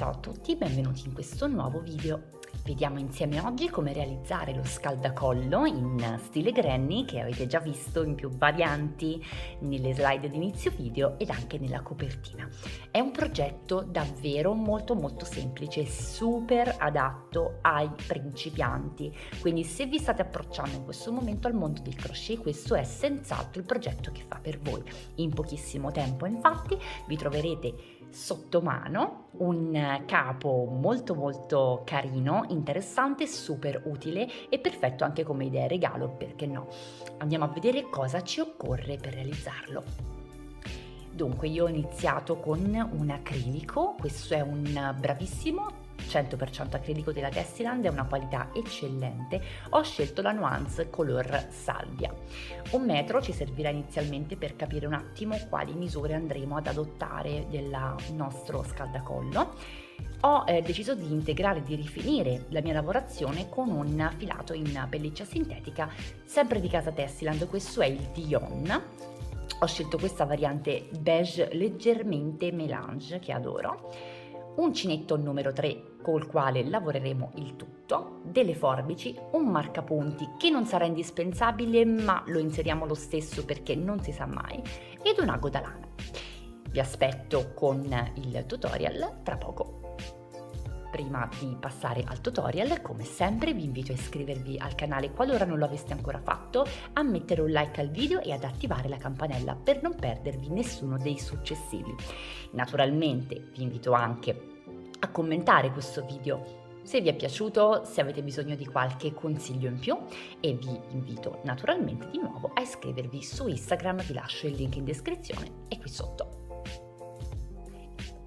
Ciao a tutti, benvenuti in questo nuovo video. Vediamo insieme oggi come realizzare lo scaldacollo in stile granny che avete già visto in più varianti nelle slide di inizio video ed anche nella copertina. È un progetto davvero molto semplice, super adatto ai principianti, quindi se vi state approcciando in questo momento al mondo del crochet, questo è senz'altro il progetto che fa per voi. In pochissimo tempo infatti vi troverete sotto mano un capo molto carino, interessante, super utile e perfetto anche come idea regalo, perché no? Andiamo a vedere cosa ci occorre per realizzarlo. Dunque io ho iniziato con un acrilico, questo è un bravissimo 100% acrilico della Tessiland, è una qualità eccellente. Ho scelto la nuance color salvia. 1 metro ci servirà inizialmente per capire un attimo quali misure andremo ad adottare del nostro scaldacollo. Ho deciso di integrare e di rifinire la mia lavorazione con un filato in pelliccia sintetica, sempre di casa Tessiland, questo è il Dion. Ho scelto questa variante beige leggermente melange che adoro, uncinetto numero 3 col quale lavoreremo il tutto, delle forbici, un marcapunti che non sarà indispensabile ma lo inseriamo lo stesso perché non si sa mai, ed un ago da lana. Vi aspetto con il tutorial tra poco. Prima di passare al tutorial, come sempre vi invito a iscrivervi al canale qualora non lo aveste ancora fatto, a mettere un like al video e ad attivare la campanella per non perdervi nessuno dei successivi. Naturalmente vi invito anche a commentare questo video se vi è piaciuto, se avete bisogno di qualche consiglio in più, e vi invito naturalmente di nuovo a iscrivervi su Instagram, vi lascio il link in descrizione e qui sotto.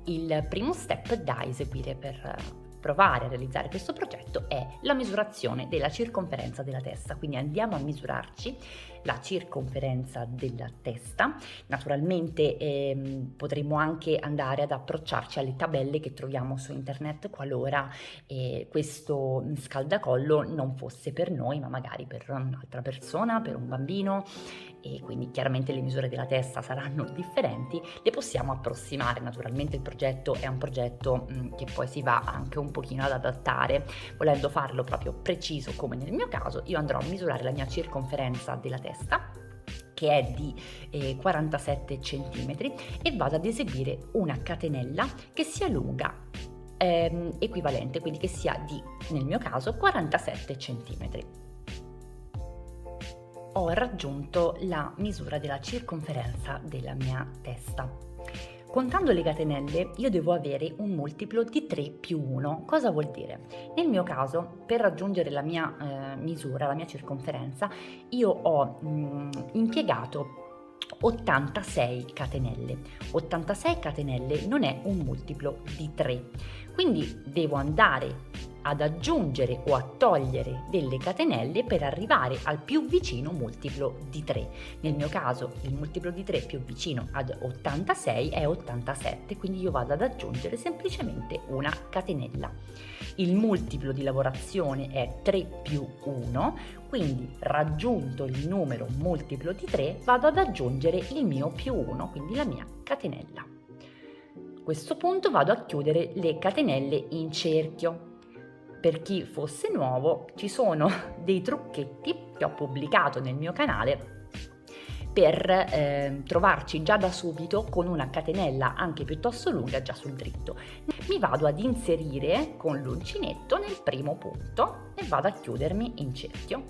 Il primo step da eseguire per provare a realizzare questo progetto è la misurazione della circonferenza della testa, quindi andiamo a misurarci la circonferenza della testa. Naturalmente potremo anche andare ad approcciarci alle tabelle che troviamo su internet qualora questo scaldacollo non fosse per noi ma magari per un'altra persona, per un bambino, e quindi chiaramente le misure della testa saranno differenti, le possiamo approssimare. Naturalmente il progetto è un progetto che poi si va anche un pochino ad adattare, volendo farlo proprio preciso come nel mio caso. Io andrò a misurare la mia circonferenza della testa, che è di 47 cm, e vado ad eseguire una catenella che sia lunga equivalente, quindi che sia di, nel mio caso, 47 cm. Ho raggiunto la misura della circonferenza della mia testa. Contando le catenelle io devo avere un multiplo di 3 più 1. Cosa vuol dire? Nel mio caso, per raggiungere la mia misura, la mia circonferenza, io ho impiegato 86 catenelle. 86 catenelle non è un multiplo di 3, quindi devo andare ad aggiungere o a togliere delle catenelle per arrivare al più vicino multiplo di 3. Nel mio caso il multiplo di 3 più vicino ad 86 è 87, quindi io vado ad aggiungere semplicemente una catenella. Il multiplo di lavorazione è 3 più 1, quindi raggiunto il numero multiplo di 3 vado ad aggiungere il mio più 1, quindi la mia catenella. A questo punto vado a chiudere le catenelle in cerchio. Per chi fosse nuovo, ci sono dei trucchetti che ho pubblicato nel mio canale per trovarci già da subito con una catenella anche piuttosto lunga già sul dritto. Mi vado ad inserire con l'uncinetto nel primo punto e vado a chiudermi in cerchio.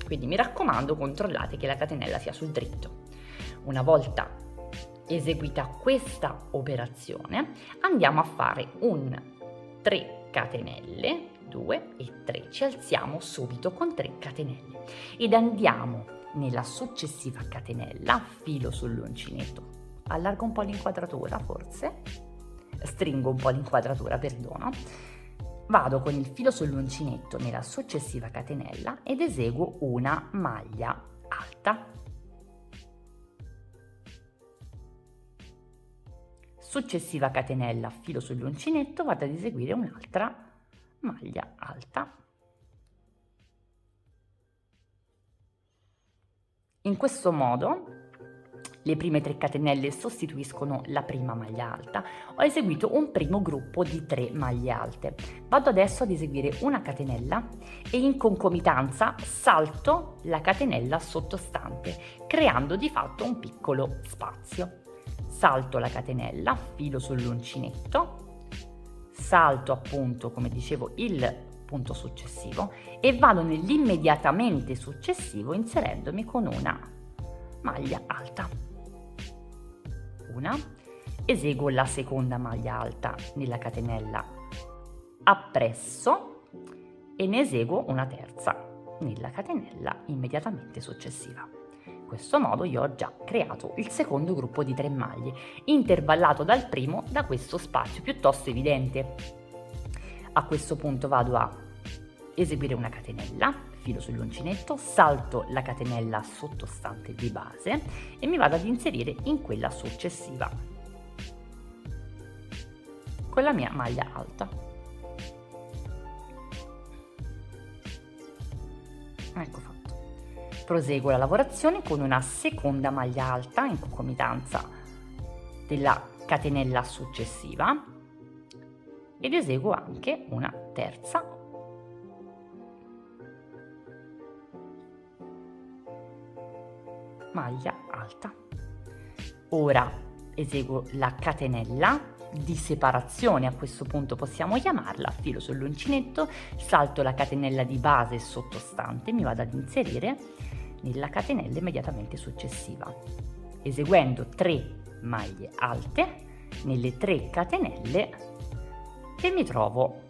Quindi mi raccomando, controllate che la catenella sia sul dritto. Una volta eseguita questa operazione, andiamo a fare un 3 catenelle, 2 e 3, ci alziamo subito con 3 catenelle ed andiamo nella successiva catenella, filo sull'uncinetto, allargo un po' l'inquadratura, forse stringo un po' l'inquadratura, perdono, vado con il filo sull'uncinetto nella successiva catenella ed eseguo una maglia alta. Successiva catenella, filo sull'uncinetto, vado ad eseguire un'altra maglia alta. In questo modo le prime 3 catenelle sostituiscono la prima maglia alta, ho eseguito un primo gruppo di 3 maglie alte. Vado adesso ad eseguire una catenella e in concomitanza salto la catenella sottostante, creando di fatto un piccolo spazio. Salto la catenella, filo sull'uncinetto, salto appunto, come dicevo, il punto successivo e vado nell'immediatamente successivo inserendomi con una maglia alta. Una, eseguo la seconda maglia alta nella catenella appresso e ne eseguo una terza nella catenella immediatamente successiva. In questo modo io ho già creato il secondo gruppo di 3 maglie, intervallato dal primo da questo spazio piuttosto evidente. A questo punto vado a eseguire una catenella, filo sull'uncinetto, salto la catenella sottostante di base e mi vado ad inserire in quella successiva con la mia maglia alta. Ecco fatto. Proseguo la lavorazione con una seconda maglia alta in concomitanza della catenella successiva ed eseguo anche una terza maglia alta. Ora eseguo la catenella di separazione, a questo punto possiamo chiamarla, filo sull'uncinetto, salto la catenella di base sottostante, mi vado ad inserire nella catenella immediatamente successiva, eseguendo 3 maglie alte nelle 3 catenelle che mi trovo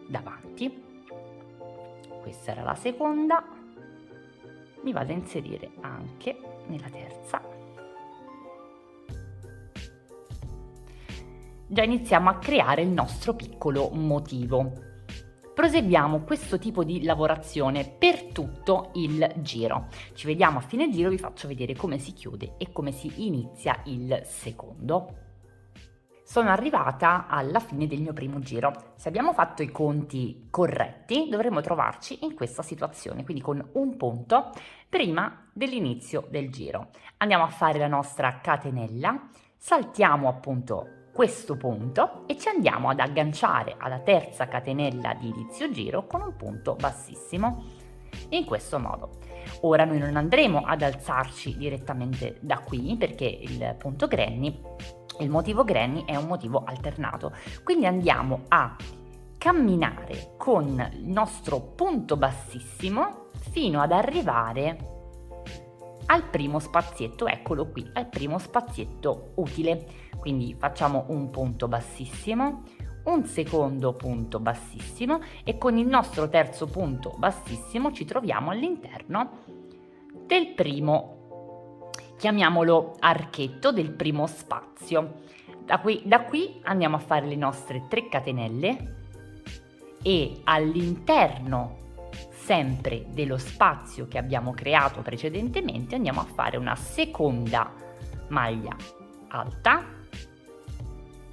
davanti. Questa era la seconda, mi vado a inserire anche nella terza. Già iniziamo a creare il nostro piccolo motivo. Proseguiamo questo tipo di lavorazione per tutto il giro. Ci vediamo a fine giro, vi faccio vedere come si chiude e come si inizia il secondo. Sono arrivata alla fine del mio primo giro. Se abbiamo fatto i conti corretti, dovremo trovarci in questa situazione, quindi con un punto prima dell'inizio del giro. Andiamo a fare la nostra catenella, saltiamo appunto questo punto e ci andiamo ad agganciare alla terza catenella di inizio giro con un punto bassissimo. In questo modo. Ora noi non andremo ad alzarci direttamente da qui perché il punto granny, il motivo granny è un motivo alternato, quindi andiamo a camminare con il nostro punto bassissimo fino ad arrivare al primo spazietto, eccolo qui, al primo spazietto utile. Quindi facciamo un punto bassissimo, un secondo punto bassissimo e con il nostro terzo punto bassissimo ci troviamo all'interno del primo, chiamiamolo archetto, del primo spazio. Da qui andiamo a fare le nostre 3 catenelle e all'interno sempre dello spazio che abbiamo creato precedentemente andiamo a fare una seconda maglia alta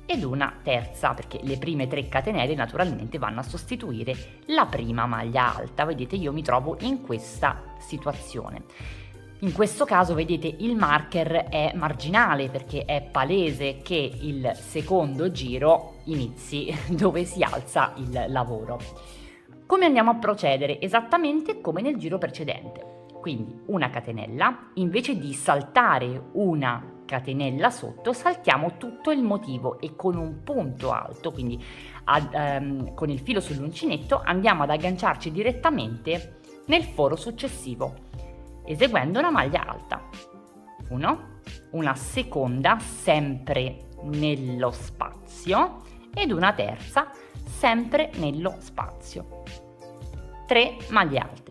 ed una terza, perché le prime 3 catenelle naturalmente vanno a sostituire la prima maglia alta. Vedete, io mi trovo in questa situazione. In questo caso, vedete, il marker è marginale perché è palese che il secondo giro inizi dove si alza il lavoro. Come andiamo a procedere? Esattamente come nel giro precedente. Quindi una catenella, invece di saltare una catenella sotto, saltiamo tutto il motivo e con un punto alto, quindi con il filo sull'uncinetto, andiamo ad agganciarci direttamente nel foro successivo, eseguendo una maglia alta. Una seconda, sempre nello spazio, ed una terza, sempre nello spazio. 3 maglie alte.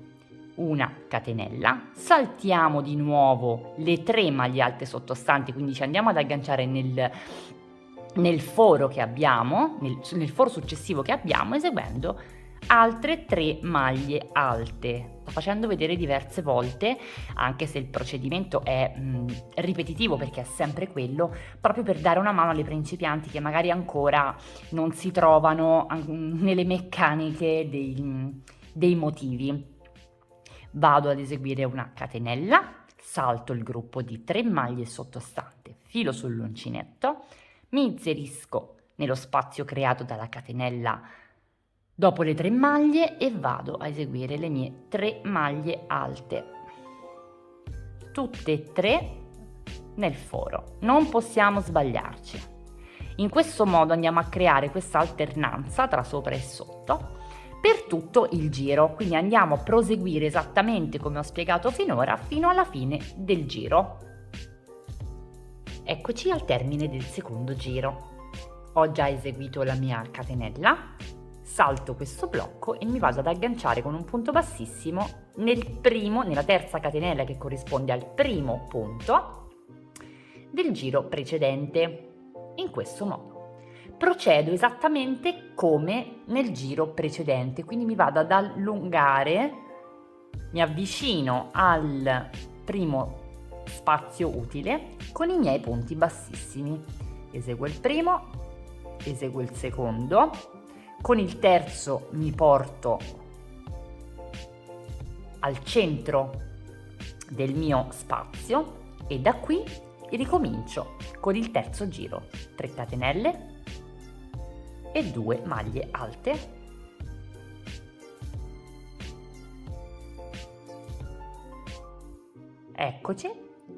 Una catenella, saltiamo di nuovo le 3 maglie alte sottostanti, quindi ci andiamo ad agganciare nel foro che abbiamo, nel foro successivo che abbiamo, eseguendo altre 3 maglie alte. Sto facendo vedere diverse volte, anche se il procedimento è ripetitivo perché è sempre quello, proprio per dare una mano alle principianti che magari ancora non si trovano nelle meccaniche dei motivi. Vado ad eseguire una catenella, salto il gruppo di 3 maglie sottostante, filo sull'uncinetto, mi inserisco nello spazio creato dalla catenella dopo le 3 maglie e vado a eseguire le mie 3 maglie alte, tutte e 3 nel foro, non possiamo sbagliarci. In questo modo andiamo a creare questa alternanza tra sopra e sotto per tutto il giro, quindi andiamo a proseguire esattamente come ho spiegato finora fino alla fine del giro. Eccoci al termine del secondo giro. Ho già eseguito la mia catenella, salto questo blocco e mi vado ad agganciare con un punto bassissimo nella terza catenella che corrisponde al primo punto del giro precedente. In questo modo procedo esattamente come nel giro precedente, quindi mi vado ad allungare, mi avvicino al primo spazio utile con i miei punti bassissimi. Eseguo il primo, eseguo il secondo, con il terzo mi porto al centro del mio spazio e da qui ricomincio con il terzo giro, 3 catenelle e 2 maglie alte, eccoci,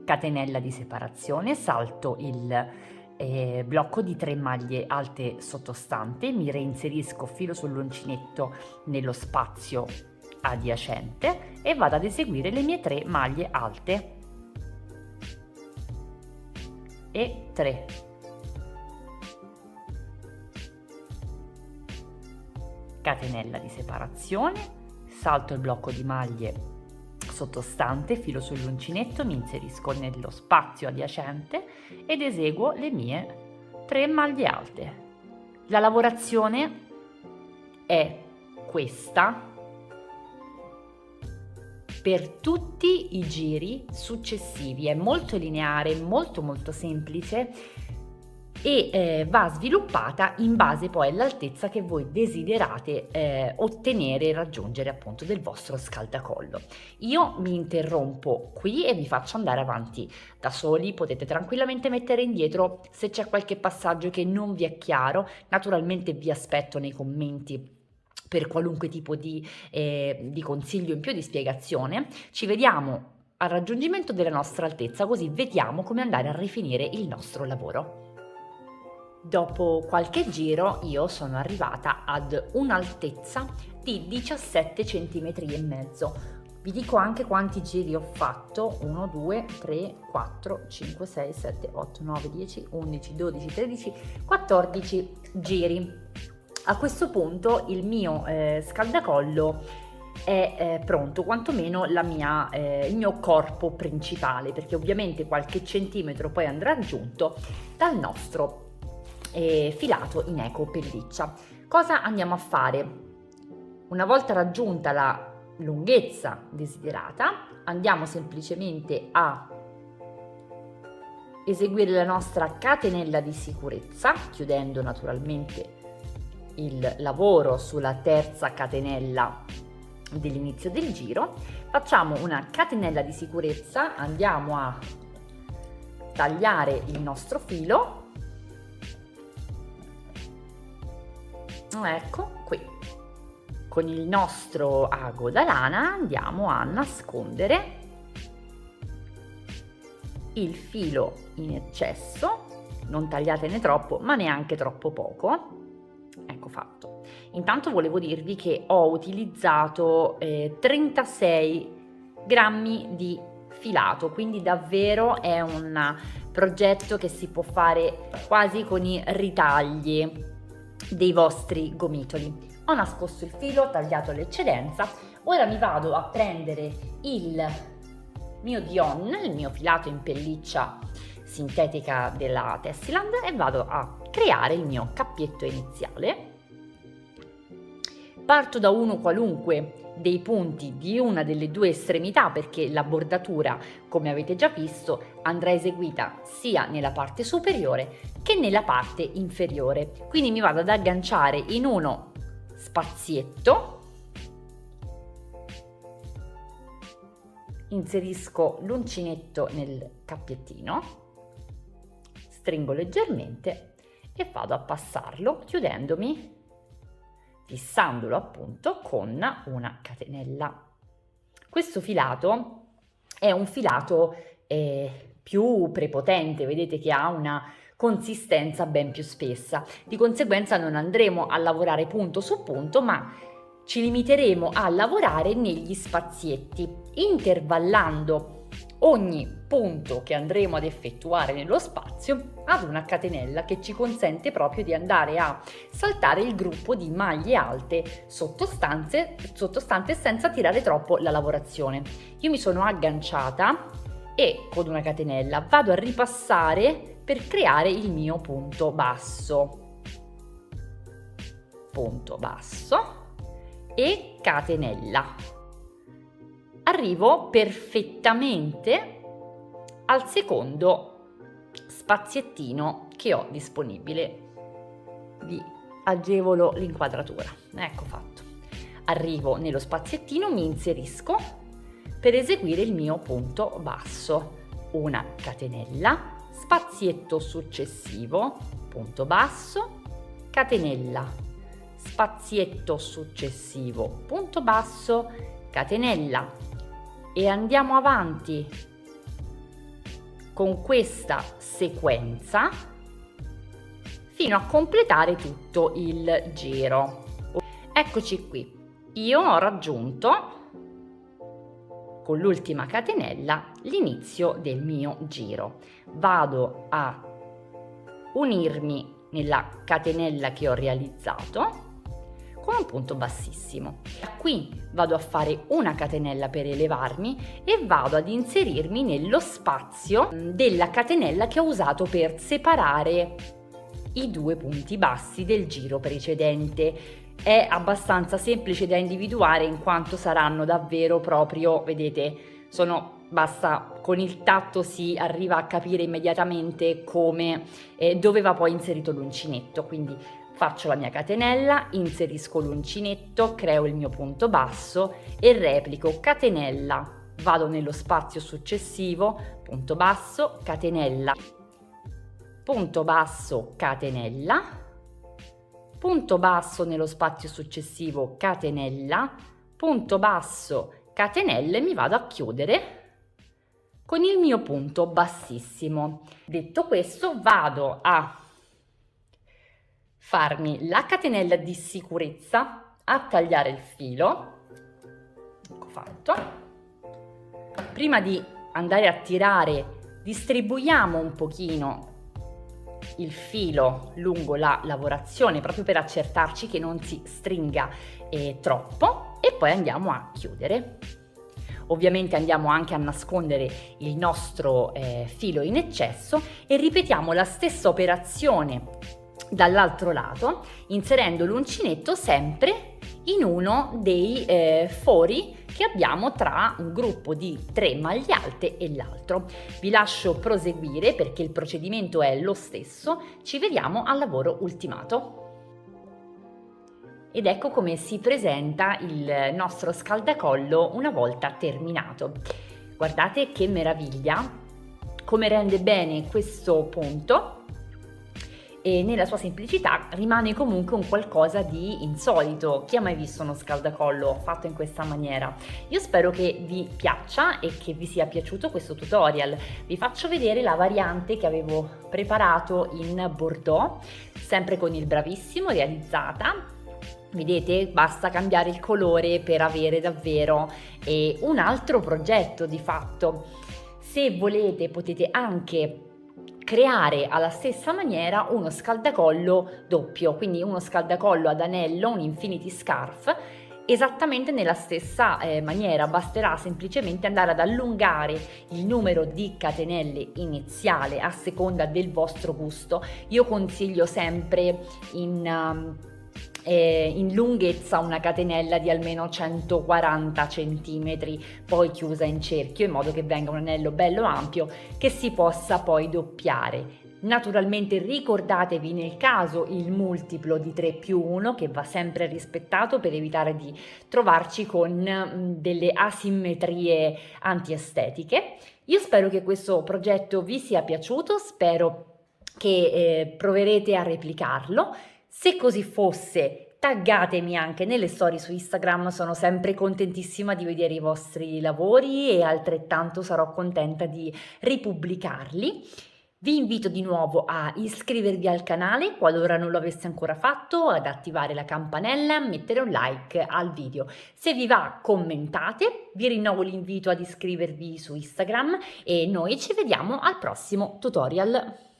catenella di separazione, salto il blocco di 3 maglie alte sottostante, mi reinserisco filo sull'uncinetto nello spazio adiacente e vado ad eseguire le mie 3 maglie alte e 3, catenella di separazione, salto il blocco di maglie sottostante, filo sull'uncinetto, mi inserisco nello spazio adiacente ed eseguo le mie 3 maglie alte. La lavorazione è questa per tutti i giri successivi, è molto lineare, molto semplice e va sviluppata in base poi all'altezza che voi desiderate ottenere e raggiungere appunto del vostro scaldacollo. Io mi interrompo qui e vi faccio andare avanti da soli, potete tranquillamente mettere indietro se c'è qualche passaggio che non vi è chiaro, naturalmente vi aspetto nei commenti per qualunque tipo di consiglio in più, di spiegazione. Ci vediamo al raggiungimento della nostra altezza, così vediamo come andare a rifinire il nostro lavoro. Dopo qualche giro io sono arrivata ad un'altezza di 17 cm e mezzo. Vi dico anche quanti giri ho fatto: 1, 2, 3, 4, 5, 6, 7, 8, 9, 10, 11, 12, 13, 14 giri. A questo punto il mio scaldacollo è pronto, quantomeno il mio corpo principale, perché ovviamente qualche centimetro poi andrà aggiunto dal nostro filato in eco pelliccia. Cosa andiamo a fare? Una volta raggiunta la lunghezza desiderata, andiamo semplicemente a eseguire la nostra catenella di sicurezza, chiudendo naturalmente il lavoro sulla terza catenella dell'inizio del giro. Facciamo una catenella di sicurezza, andiamo a tagliare il nostro filo, ecco qui, con il nostro ago da lana andiamo a nascondere il filo in eccesso, non tagliatene troppo ma neanche troppo poco. Ecco fatto. Intanto volevo dirvi che ho utilizzato 36 grammi di filato, quindi davvero è un progetto che si può fare quasi con i ritagli dei vostri gomitoli. Ho nascosto il filo, ho tagliato l'eccedenza, ora mi vado a prendere il mio Dion, il mio filato in pelliccia sintetica della Tessiland, e vado a creare il mio cappietto iniziale. Parto da uno qualunque dei punti di una delle due estremità, perché la bordatura, come avete già visto, andrà eseguita sia nella parte superiore che nella parte inferiore. Quindi mi vado ad agganciare in uno spazietto inserisco l'uncinetto nel cappiettino, stringo leggermente e vado a passarlo chiudendomi, fissandolo appunto con una catenella. Questo filato è un filato più prepotente, vedete che ha una consistenza ben più spessa, di conseguenza non andremo a lavorare punto su punto, ma ci limiteremo a lavorare negli spazietti, intervallando ogni punto che andremo ad effettuare nello spazio ad una catenella che ci consente proprio di andare a saltare il gruppo di maglie alte sottostante senza tirare troppo la lavorazione. Io mi sono agganciata e con una catenella vado a ripassare per creare il mio punto basso e catenella. Arrivo perfettamente al secondo spaziettino che ho disponibile. Vi agevolo l'inquadratura. Ecco fatto. Arrivo nello spaziettino, mi inserisco per eseguire il mio punto basso. Una catenella, spazietto successivo, punto basso, catenella, spazietto successivo, punto basso, catenella. E andiamo avanti con questa sequenza fino a completare tutto il giro. Eccoci qui, io ho raggiunto con l'ultima catenella l'inizio del mio giro. Vado a unirmi nella catenella che ho realizzato con un punto bassissimo. Qui vado a fare una catenella per elevarmi e vado ad inserirmi nello spazio della catenella che ho usato per separare i due punti bassi del giro precedente. È abbastanza semplice da individuare in quanto saranno davvero proprio, vedete, basta con il tatto si arriva a capire immediatamente come dove va poi inserito l'uncinetto. Quindi faccio la mia catenella, inserisco l'uncinetto, creo il mio punto basso e replico catenella, vado nello spazio successivo, punto basso, catenella, punto basso, catenella, punto basso nello spazio successivo, catenella, punto basso, catenella e mi vado a chiudere con il mio punto bassissimo. Detto questo, vado a farmi la catenella di sicurezza, a tagliare il filo. Ecco fatto. Prima di andare a tirare, distribuiamo un pochino il filo lungo la lavorazione proprio per accertarci che non si stringa troppo e poi andiamo a chiudere. Ovviamente andiamo anche a nascondere il nostro filo in eccesso e ripetiamo la stessa operazione dall'altro lato, inserendo l'uncinetto sempre in uno dei fori che abbiamo tra un gruppo di 3 maglie alte e l'altro. Vi lascio proseguire perché il procedimento è lo stesso. Ci vediamo al lavoro ultimato. Ed ecco come si presenta il nostro scaldacollo una volta terminato. Guardate che meraviglia, come rende bene questo punto. E nella sua semplicità rimane comunque un qualcosa di insolito. Chi ha mai visto uno scaldacollo fatto in questa maniera? Io spero che vi piaccia e che vi sia piaciuto questo tutorial. Vi faccio vedere la variante che avevo preparato in Bordeaux, sempre con il Bravissimo realizzata. Vedete, basta cambiare il colore per avere davvero un altro progetto di fatto. Se volete potete anche creare alla stessa maniera uno scaldacollo doppio, quindi uno scaldacollo ad anello, un infinity scarf, esattamente nella stessa maniera. Basterà semplicemente andare ad allungare il numero di catenelle iniziale a seconda del vostro gusto. Io consiglio sempre in lunghezza una catenella di almeno 140 cm, poi chiusa in cerchio in modo che venga un anello bello ampio che si possa poi doppiare. Naturalmente ricordatevi nel caso il multiplo di 3+1 che va sempre rispettato per evitare di trovarci con delle asimmetrie antiestetiche. Io spero che questo progetto vi sia piaciuto, spero che proverete a replicarlo. Se così fosse, taggatemi anche nelle storie su Instagram, sono sempre contentissima di vedere i vostri lavori e altrettanto sarò contenta di ripubblicarli. Vi invito di nuovo a iscrivervi al canale qualora non lo aveste ancora fatto, ad attivare la campanella, mettere un like al video. Se vi va, commentate, vi rinnovo l'invito ad iscrivervi su Instagram e noi ci vediamo al prossimo tutorial.